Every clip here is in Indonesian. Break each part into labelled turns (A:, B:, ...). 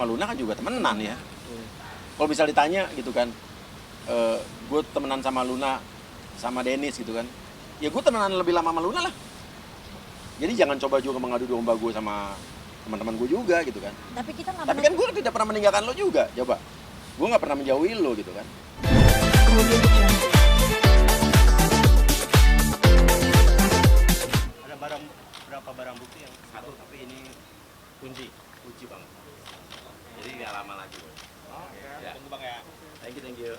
A: sama Luna kan juga temenan ya. Kalau misal ditanya gitu kan, gue temenan sama Luna, sama Dennis gitu kan, ya gue temenan lebih lama sama Luna lah. Jadi jangan coba juga mengadu domba gue sama teman-teman gue juga gitu kan. Tapi kan gue tidak pernah meninggalkan lo juga, coba. Gue nggak pernah menjauhi lo gitu kan.
B: Ada berapa barang bukti yang satu, tapi ini kunci banget. Jadi nggak lama lagi. Oh ya. Tunggu bang ya. Thank you.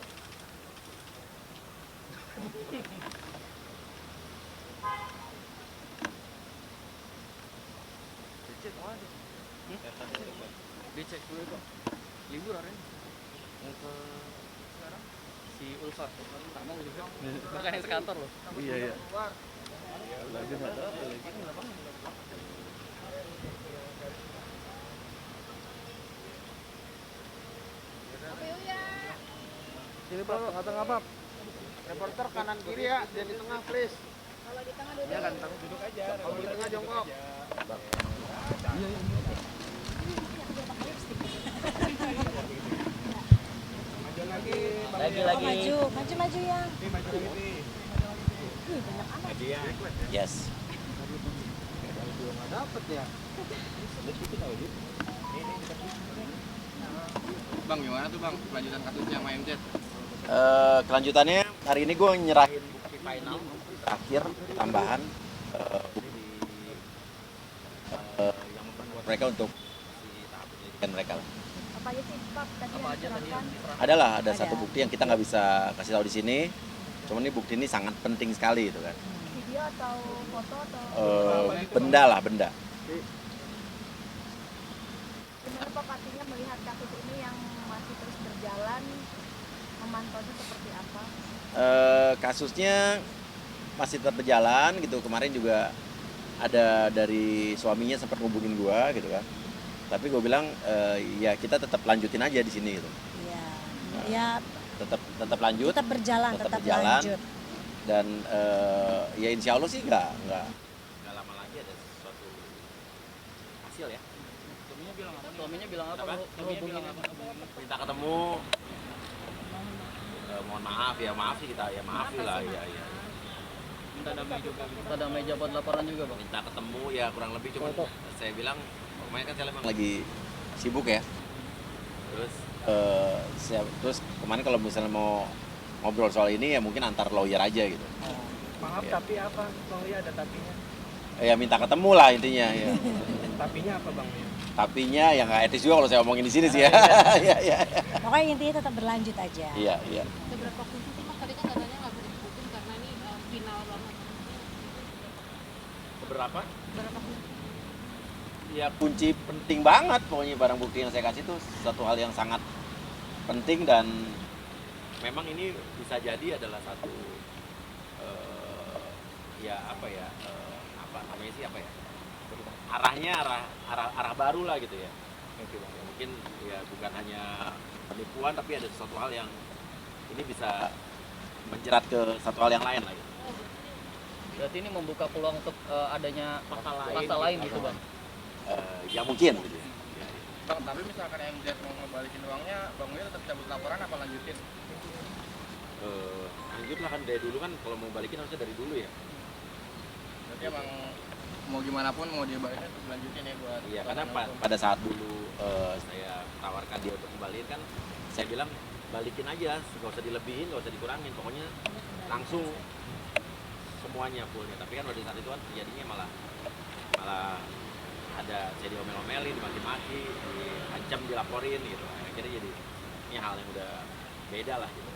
C: Dicek dulu kok. Libur hari ini. Mau ke sekarang si Ulfa. Karena juga makanya sekantor loh.
B: Iya.
C: Lagi nggak ada lagi.
D: Sini Pak, tengah-tengah Pak. Reporter kanan kiri ya, dan di tengah please.
E: Kalau di tengah duduk.
D: Ya kan, duduk aja. Kalau di tengah jongkok. Maju lagi.
E: Maju ya.
D: Maju lagi.
E: Banyak amat.
A: Yes.
D: Nggak dapet ya.
C: Bang, gimana tuh bang kelanjutan kasusnya sama MZ?
A: Kelanjutannya hari ini gue nyerahin bukti final terakhir tambahan bukti yang memperkuat mereka untuk si tahap penyelidikan mereka lah.
E: Apa aja sih Pak tadi yang diserahkan?
A: Ada satu bukti yang kita nggak bisa kasih tahu di sini. Cuman ini bukti ini sangat penting sekali gitu kan.
E: Video atau foto atau
A: Benda.
E: gimana Pak artinya melihat kasus ini yang masih terus berjalan, memantaunya seperti apa?
A: Kasusnya masih tetap berjalan gitu. Kemarin juga ada dari suaminya sempat ngubungin gua gitu kan. Tapi gue bilang ya kita tetap lanjutin aja di sini gitu.
E: Iya. Ya
A: Tetap lanjut.
E: tetap berjalan,
A: tetap
E: tetap
A: berjalan.
E: lanjut.
A: Dan ya insya Allah sih nggak lama lagi ada sesuatu hasil ya.
C: Suaminya bilang apa? Ngehubungin apa?
A: Minta ketemu. Mohon maaf sih kita ya maaf lah ya.
C: Minta damai juga. Minta damai jabat laporan juga bang.
A: Minta ketemu ya kurang lebih cuma saya bilang pokoknya kan saya memang lagi sibuk ya. Terus kemarin kalau misalnya mau ngobrol soal ini ya mungkin antar lawyer aja gitu.
D: Maaf
A: Ya.
D: tapi apa Bang Lia ada tapinya?
A: Ya minta ketemu lah intinya ya.
D: Tapinya apa Bang Lia?
A: Tapinya ya nggak etis juga kalau saya omongin di sini sih ya. Iya.
E: Pokoknya intinya tetap berlanjut aja.
A: Iya.
F: Ada berapa kunci sih Pak? Tadi kan katanya nggak bisa disebutin karena ini final banget.
A: Berapa?
F: Berapa kunci?
A: Ya kunci penting banget pokoknya barang bukti yang saya kasih itu satu hal yang sangat penting dan memang ini bisa jadi adalah satu arah baru lah gitu ya. Mungkin ya bukan hanya penipuan tapi ada sesuatu hal yang ini bisa menjerat ke satu hal yang lain lah gitu.
C: Berarti ini membuka peluang untuk adanya pasal lain gitu bang.
A: Ya mungkin gitu ya.
C: Bang, tapi misalkan MZ mau ngebalikin uangnya, Bang Lia tetap cabut laporan apa lanjutin?
A: Lanjut lah kan dari dulu kan kalau mau balikin harusnya dari dulu ya.
C: Berarti emang mau gimana pun mau dia balikin tetap lanjutin ya buat.
A: Iya karena pada saat dulu saya tawarkan dia untuk kembaliin kan saya bilang balikin aja, nggak usah dilebihin, nggak usah dikurangin, pokoknya langsung semuanya fullnya. Tapi kan pada saat itu kan terjadinya malah ada saya diomel-omelin, dimaki-maki, diancam, dilaporin gitu. Akhirnya jadi ini hal yang udah beda lah gitu.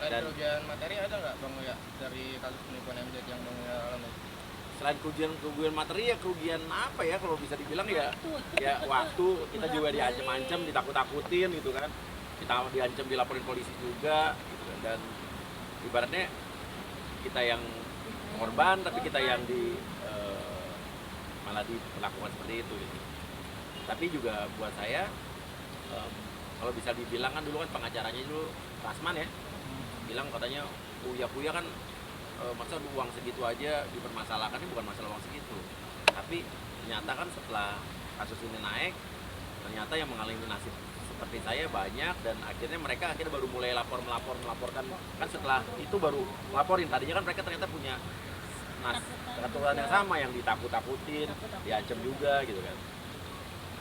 C: Dan kerugian materi ada nggak Bang Lia dari kasus penipuan MZ yang Bang Lia alami?
A: Selain kerugian materi ya kerugian apa ya kalau bisa dibilang ya waktu kita juga diancam-ancam, ditakut-takutin gitu kan. Kita diancam, dilaporin polisi juga gitu kan. Dan ibaratnya kita yang korban tapi kita yang malah diperlakukan seperti itu gitu. Tapi juga buat saya kalau bisa dibilang kan dulu kan pengacaranya dulu Rasman ya bilang katanya Uya kan masa uang segitu aja dipermasalahkan, ini bukan masalah uang segitu, tapi ternyata kan setelah kasus ini naik Ternyata yang mengalami nasib seperti saya banyak, dan akhirnya mereka baru mulai melaporkan kan. Setelah itu baru laporin. Tadinya kan mereka ternyata punya keturunan yang sama, yang ditakut-takutin, diancam juga gitu kan.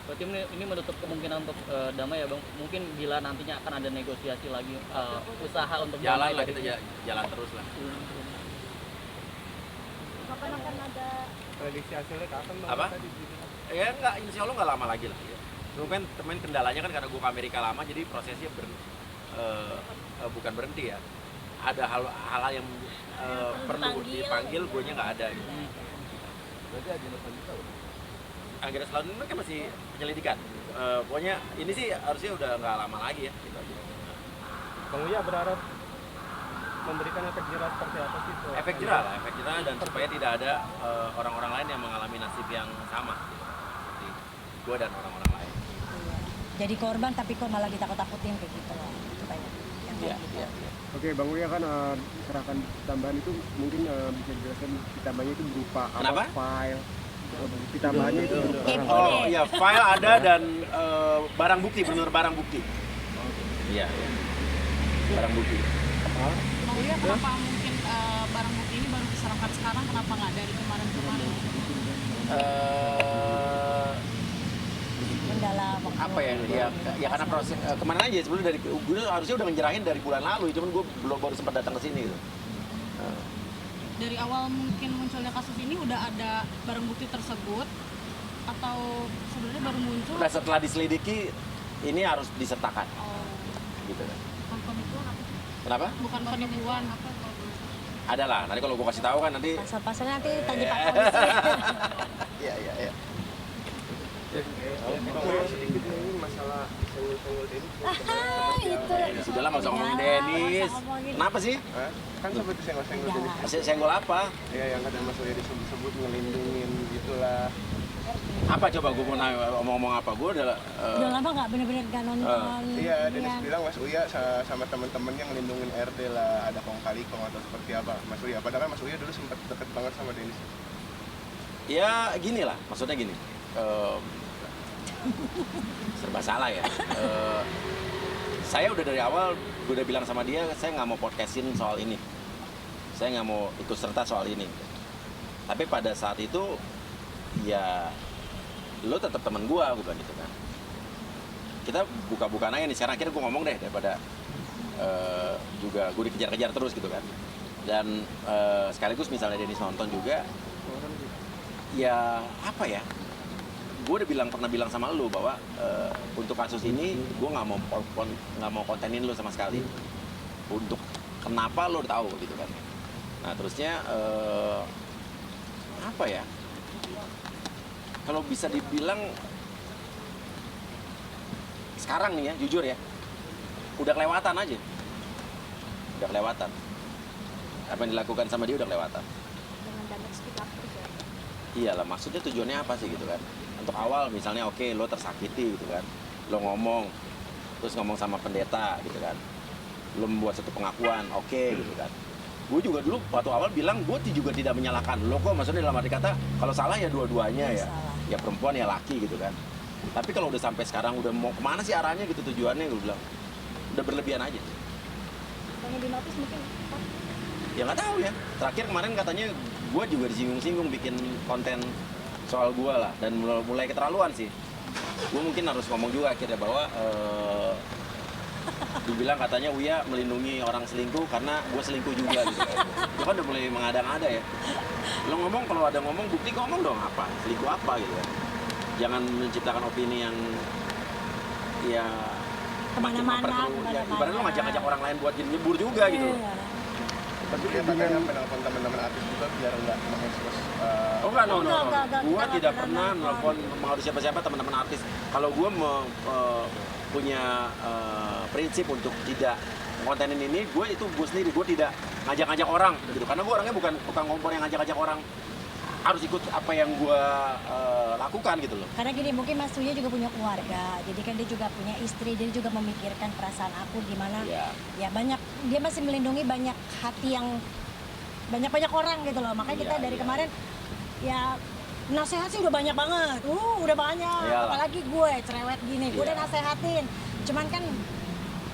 C: Berarti ini menutup kemungkinan untuk damai ya Bang. Mungkin bila nantinya akan ada negosiasi lagi, usaha untuk
A: Jalan
C: damai
A: lah,
C: dari
A: kita jalan terus lah.
E: Kapan akan ada
D: Prediksi hasilnya kapan Bang?
A: Apa?
D: Tadi?
A: Ya enggak, insya Allah nggak lama lagi lah ya. Cuman temen kendalanya kan karena gue ke Amerika lama, jadi prosesnya bukan berhenti ya. Ada hal yang perlu dipanggil, gue nya nggak ada gitu.
D: Berarti agenda selanjutnya apa?
A: Agenda selanjutnya kan masih penyelidikan. Pokoknya ini sih harusnya udah nggak lama lagi ya. Gitu aja.
D: Bang Uya berharap memberikan efek jerah seperti apa sih?
A: Efek jerah lah, efek jerah, dan supaya tidak ada orang-orang lain yang mengalami nasib yang sama gitu. Seperti gue dan orang-orang lain.
G: Jadi korban tapi kok malah ditakut-takutin kayak gitu loh. Itu banyak yang kayak gitu.
A: Iya.
H: Oke, Bang Uya kan serahkan tambahan itu mungkin bisa dijelaskan tambahannya itu berupa
A: Kenapa?
H: File. Tambahannya itu
A: Oh iya, file ada dan barang bukti, benar barang bukti. Iya. Barang bukti.
F: Bang Uya, kenapa mungkin barang bukti ini baru diserahkan sekarang, kenapa nggak dari kemarin-kemarin?
G: Kendala waktu.
A: Apa ya? Ya karena proses kemana aja sebelum dari gue harusnya udah ngejerahin dari bulan lalu, cuman gue baru sempat datang ke sini gitu.
F: Dari awal mungkin munculnya kasus ini udah ada barang bukti tersebut, atau sebenarnya baru muncul?
A: Nah, setelah diselidiki ini harus disertakan.
F: Oh,
A: Gitu kan.
F: bukan penipuan apa?
A: Kenapa?
F: Bukan penipuan.
A: Ada lah. Nanti kalau gue kasih tahu kan nanti.
G: Pasal-pasalnya nanti tanya Pak Polisi.
A: Iya.
H: ini masalah senggol-senggol ini.
G: Itu.
A: Ya sudah lah, nggak usah ngomongin Denis. Kenapa sih?
H: Kan seperti senggol-senggol ini.
A: Senggol apa?
H: Ya yang kata Mas Uya disebut ngelindungin gitulah.
A: Apa coba gue mau ngomong apa? Gue adalah
G: Udah lama nggak bener-bener nggak nonton.
H: Iya, Denis bilang Mas Uya sama teman-temannya ngelindungin RT lah, ada kong kali kong atau seperti apa Mas Uya. Padahal Mas Uya dulu sempat deket banget sama Denis.
A: ya gini lah, maksudnya gini. Serba salah ya. Saya udah dari awal gue udah bilang sama dia, saya nggak mau podcastin soal ini, saya nggak mau ikut serta soal ini. Tapi pada saat itu ya lo tetap teman gue bilang gitu kan. Kita buka-bukaan aja nih, sekarang akhirnya gue ngomong deh daripada juga gue dikejar-kejar terus gitu kan. Dan sekaligus misalnya Denis nonton juga, ya apa ya, gue udah pernah bilang sama lo bahwa untuk kasus ini gue nggak mau kontenin lo sama sekali. Untuk kenapa lo tahu gitu kan. Nah terusnya apa ya, kalau bisa dibilang sekarang nih ya, jujur ya, udah kelewatan aja, udah kelewatan. Apa yang dilakukan sama dia udah kelewatan.
E: dengan damage speak up terus ya?
A: Iyalah, maksudnya tujuannya apa sih gitu kan? Untuk awal misalnya oke, lo tersakiti gitu kan, lo ngomong, terus ngomong sama pendeta gitu kan, lo membuat satu pengakuan, oke gitu kan. Gue juga dulu waktu awal bilang gue juga tidak menyalahkan lo kok, maksudnya dalam arti kata kalau salah ya dua-duanya ya, ya perempuan ya laki gitu kan. Tapi kalau udah sampai sekarang udah mau kemana sih arahnya gitu, tujuannya gue bilang udah berlebihan aja.
E: Pengen di notice mungkin Pak?
A: Ya nggak tahu ya. Terakhir kemarin katanya gue juga disinggung-singgung bikin konten soal gue lah, dan mulai keterlaluan sih. Gue mungkin harus ngomong juga akhirnya bahwa dibilang katanya Uya melindungi orang selingkuh karena gue selingkuh juga gitu kan. Itu kan udah mulai mengada-ngada ya. Lo ngomong, kalau ada ngomong bukti, ngomong dong apa, selingkuh apa gitu kan. Jangan menciptakan opini yang ya makin memperkeruh. Ya, ibaratnya lo ngajak-ngajak orang lain buat jadi nyebur juga gitu.
H: Tapi dia katanya menelpon teman-teman artis juga biar nggak mengekspos.
A: Oh enggak, no.
G: Enggak,
A: Gua
G: kita
A: tidak
G: nggak
A: pernah
G: pernah
A: nelfon mengaudisi siapa-siapa teman-teman artis. Kalau gua punya prinsip untuk tidak kontenin ini, gue sendiri, gue tidak ngajak-ngajak orang gitu. Karena gue orangnya bukan kompor yang ngajak-ngajak orang harus ikut apa yang gue lakukan gitu loh.
G: Karena gini, mungkin Mas Uya juga punya keluarga, jadi kan dia juga punya istri, dia juga memikirkan perasaan aku gimana. Ya banyak, dia masih melindungi banyak hati yang banyak orang gitu loh. Makanya kita dari kemarin ya Nasehat sih udah banyak banget. Udah banyak.
A: Iyalah.
G: Apalagi gue cerewet gini, gue udah
A: Iya.
G: nasehatin. Cuman kan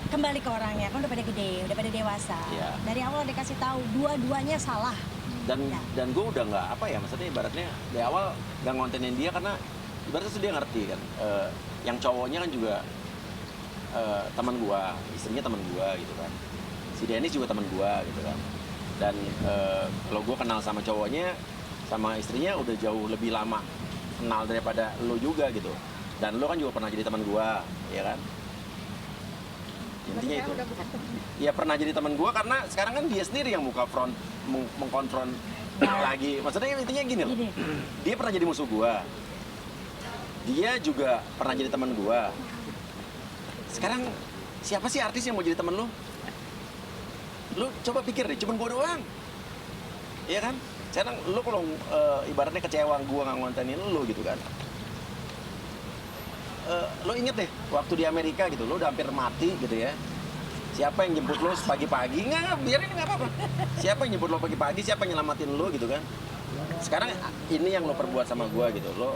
G: kembali ke orangnya, kan udah pada gede, udah pada dewasa.
A: Iya.
G: Dari awal dikasih tahu dua-duanya salah. Ya.
A: Dan gue udah nggak apa ya, maksudnya ibaratnya dari awal nggak ngontenin dia karena ibaratnya tuh dia ngerti kan. Yang cowoknya kan juga teman gue, istrinya teman gue gitu kan. Si Dennis juga teman gue gitu kan. Dan kalau gue kenal sama cowoknya sama istrinya udah jauh lebih lama kenal daripada lo juga gitu. Dan lo kan juga pernah jadi teman gue, ya kan? Intinya itu. Ya pernah jadi teman gue karena sekarang kan dia sendiri yang mengkonfront lagi. Maksudnya intinya gini loh. Dia pernah jadi musuh gue. Dia juga pernah jadi teman gue. Sekarang siapa sih artis yang mau jadi teman lo? Lo coba pikir deh, cuman gue doang. Iya kan? Sekarang lo kalau ibaratnya kecewa gue nggak ngontenin lo gitu kan. Lo inget deh, waktu di Amerika gitu, lo udah hampir mati gitu ya. Siapa yang jemput lo pagi-pagi? Nggak, biarin nggak apa-apa. Siapa yang jemput lo pagi-pagi, siapa yang nyelamatin lo gitu kan. Sekarang ini yang lo perbuat sama gue gitu, lo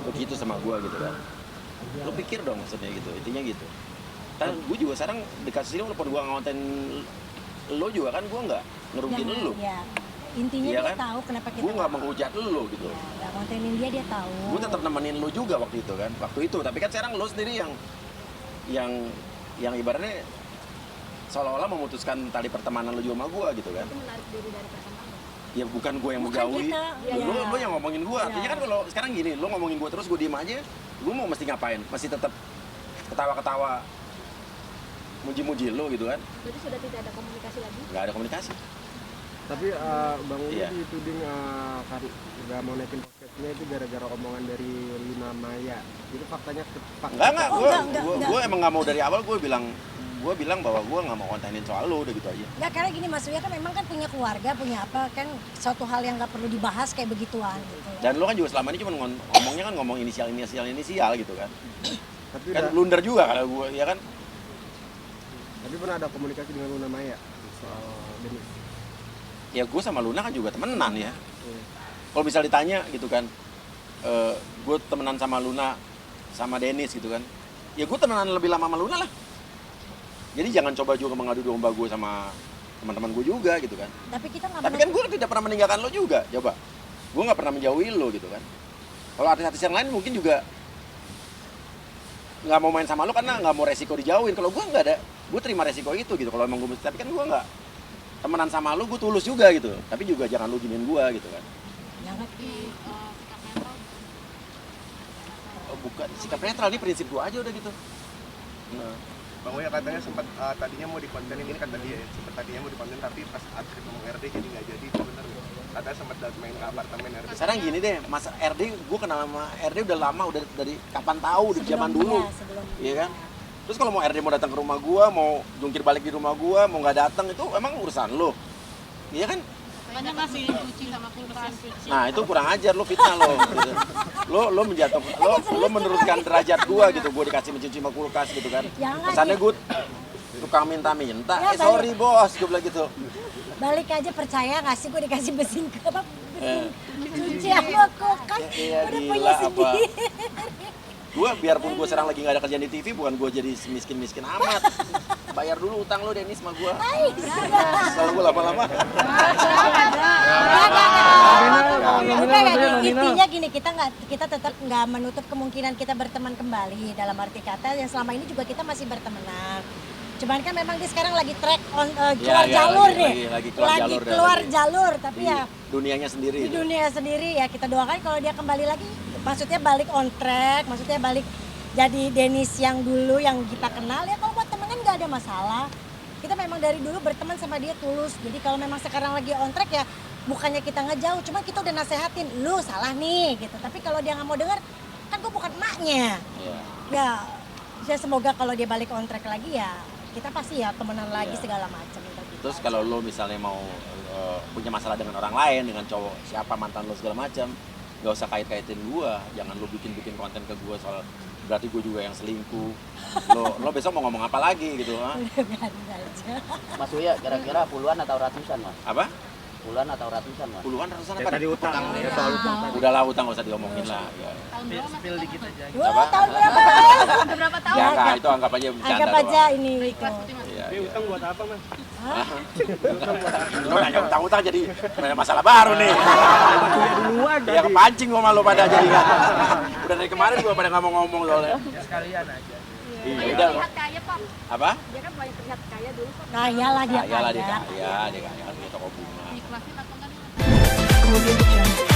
A: begitu sama gue gitu kan. Lo pikir dong maksudnya gitu, intinya gitu. Kan gue juga sekarang di kasus ini walaupun gue ngonten lo juga kan, gue nggak ngerugiin lo.
G: Ya. Intinya
A: Iya
G: dia
A: kan?
G: tahu kenapa kita
A: Gue nggak menghujat lo gitu.
G: Ya, nggak kontenin dia tahu.
A: Gue tetap nemenin lo juga waktu itu kan, tapi kan sekarang lo sendiri yang ibaratnya seolah-olah memutuskan tali pertemanan lo juga sama gue gitu kan.
E: Itu menarik diri dari pertemanan.
A: Ya bukan gue yang
G: Bukan
A: menjauhi,
G: kita, ya.
A: lo yang ngomongin gue.
G: Ya.
A: Artinya kan kalau sekarang gini, lo ngomongin gue terus gue diem aja, gue mau mesti ngapain? Masih tetap ketawa-ketawa, muji-muji lo gitu kan?
E: Berarti sudah tidak ada komunikasi lagi.
A: Nggak ada komunikasi.
D: Tapi Bang Uli
A: Iya.
D: dituding kan nggak mau naikin podcastnya itu gara-gara omongan dari Luna Maya. Itu faktanya
A: Enggak,
G: Oh, enggak.
A: gue emang nggak mau dari awal. Gue bilang bahwa gue nggak mau kontenin soal lo, udah gitu aja.
G: Nggak, karena gini Mas Uya kan memang kan punya keluarga, punya apa kan suatu hal yang nggak perlu dibahas kayak begituan gitu.
A: Dan lo kan juga selama ini cuma ngomongnya kan ngomong inisial gitu kan.
D: Tapi
A: Kan blunder juga kalau gue, ya kan?
D: tapi pernah ada komunikasi dengan Luna Maya soal Denis.
A: Ya gue sama Luna kan juga temenan ya. Kalau misal ditanya gitu kan, gue temenan sama Luna sama Dennis gitu kan, ya gue temenan lebih lama sama Luna lah. Jadi jangan coba juga mengadu domba gue sama teman-teman gue juga gitu kan.
G: Tapi kita nggak
A: Tapi kan gue tidak pernah meninggalkan lo juga, coba. Gue nggak pernah menjauhi lo gitu kan. Kalau artis-artis yang lain mungkin juga nggak mau main sama lo karena nggak mau resiko dijauhin. Kalau gue nggak ada, gue terima resiko itu gitu. Kalau emang gue, tapi kan gue nggak temenan sama lo, gue tulus juga gitu. Tapi juga jangan lo giniin gue gitu kan.
G: Jangan.
F: Sikap netral.
A: Bukan sikap netral, ini prinsip gue aja udah gitu. Nah,
H: Bang Uya katanya sempat tadinya mau dikontenin, ini kata dia ya, sempat tadinya mau dikontenin tapi pas ketemu RD jadi nggak jadi, itu bener nggak? Katanya sempat main ke apartemen RD.
A: sekarang gini deh, Mas RD, gue kenal sama RD udah lama, udah dari kapan tahu, dari zaman dulu,
G: Sebelum
A: iya kan? Terus kalau mau RD mau datang ke rumah gue, mau jungkir balik di rumah gue, mau nggak datang itu emang urusan lo, iya kan?
F: Katanya masih cuci sama kulkas.
A: Nah itu kurang ajar, lo fitnah lo, gitu. lo menjatuh, lo meneruskan derajat gue gitu, gue dikasih mencuci sama kulkas gitu kan?
G: Jangan,
A: Kesannya
G: ya.
A: gue tukang minta-minta,
G: Ya,
A: sorry bos, gue bilang gitu.
G: balik aja, percaya nggak sih gue dikasih mesin
A: Eh.
G: cuci sama kulkas,
A: Iya,
G: udah
A: gila
G: punya
A: apa?
G: sendiri.
A: Gue biarpun gue sekarang lagi nggak ada kerjaan di TV, bukan gue jadi miskin amat. Bayar dulu utang lo Dennis sama gue. Kalau gue lama-lama.
G: Intinya gini, kita tetap nggak menutup kemungkinan kita berteman kembali, dalam arti kata yang selama ini juga kita masih bertemanan. Cuman kan memang dia sekarang lagi track on keluar
A: Ya,
G: jalur
A: lagi-
G: nih.
A: lagi keluar jalur dah,
G: keluar
A: lagi.
G: jalur, tapi
A: Di
G: ya
A: dunianya sendiri.
G: di
A: itu.
G: dunia sendiri ya kita doakan kalau dia kembali lagi, maksudnya balik on track, maksudnya balik jadi Dennis yang dulu yang kita kenal ya. Kalau buat temenan nggak ada masalah. Kita memang dari dulu berteman sama dia tulus. Jadi kalau memang sekarang lagi on track ya bukannya kita ngejauh, cuma kita udah nasehatin, lu salah nih gitu. Tapi kalau dia nggak mau dengar, kan gue bukan emaknya.
A: Iya.
G: Ya semoga kalau dia balik on track lagi ya kita pasti ya temenan lagi
A: Iya.
G: segala macam.
A: Terus kalau lo misalnya mau punya masalah dengan orang lain, dengan cowok siapa mantan lo segala macam, nggak usah kait-kaitin gue. Jangan lo bikin konten ke gue soal berarti gue juga yang selingkuh. Lo besok mau ngomong apa lagi gitu? Ha?
G: Biarin aja.
I: Mas Uya kira-kira puluhan atau ratusan mas?
A: Apa?
B: Puluhan atau ratusan, Mas?
A: Puluhan ratusan
H: Ya
A: apa?
H: tadi utang ya soal utang tadi.
A: Udahlah utang nggak usah diomongin lah. Ya.
F: Tahun berapa Mas?
C: Spill dikit aja.
G: Wah, tahun berapa?
E: Udah berapa tahun?
A: Ya nggak, itu anggap aja bercanda
G: Anggap aja
A: doang.
G: ini itu.
F: Ikhlas berarti Mas.
A: Iya,
H: Ini
A: iya.
H: utang buat apa, Mas?
A: Lo nanya utang-utang jadi masalah baru nih.
D: Duluan
A: Ya kepancing gua malu pada jadi kan. Udah dari kemarin gua pada nggak mau ngomong soalnya.
C: Sekalian aja.
A: Iya,
E: Banyak
A: udah.
E: terlihat kaya Pak.
A: Apa?
E: Dia kan banyak terlihat kaya dulu Pak.
G: Kaya lah dia
A: Kaya lah dia
G: kaya.
A: kaya, dia kaya kan punya toko bunga.
F: Ikhlasin atau enggak nih Mas?
G: Kemudian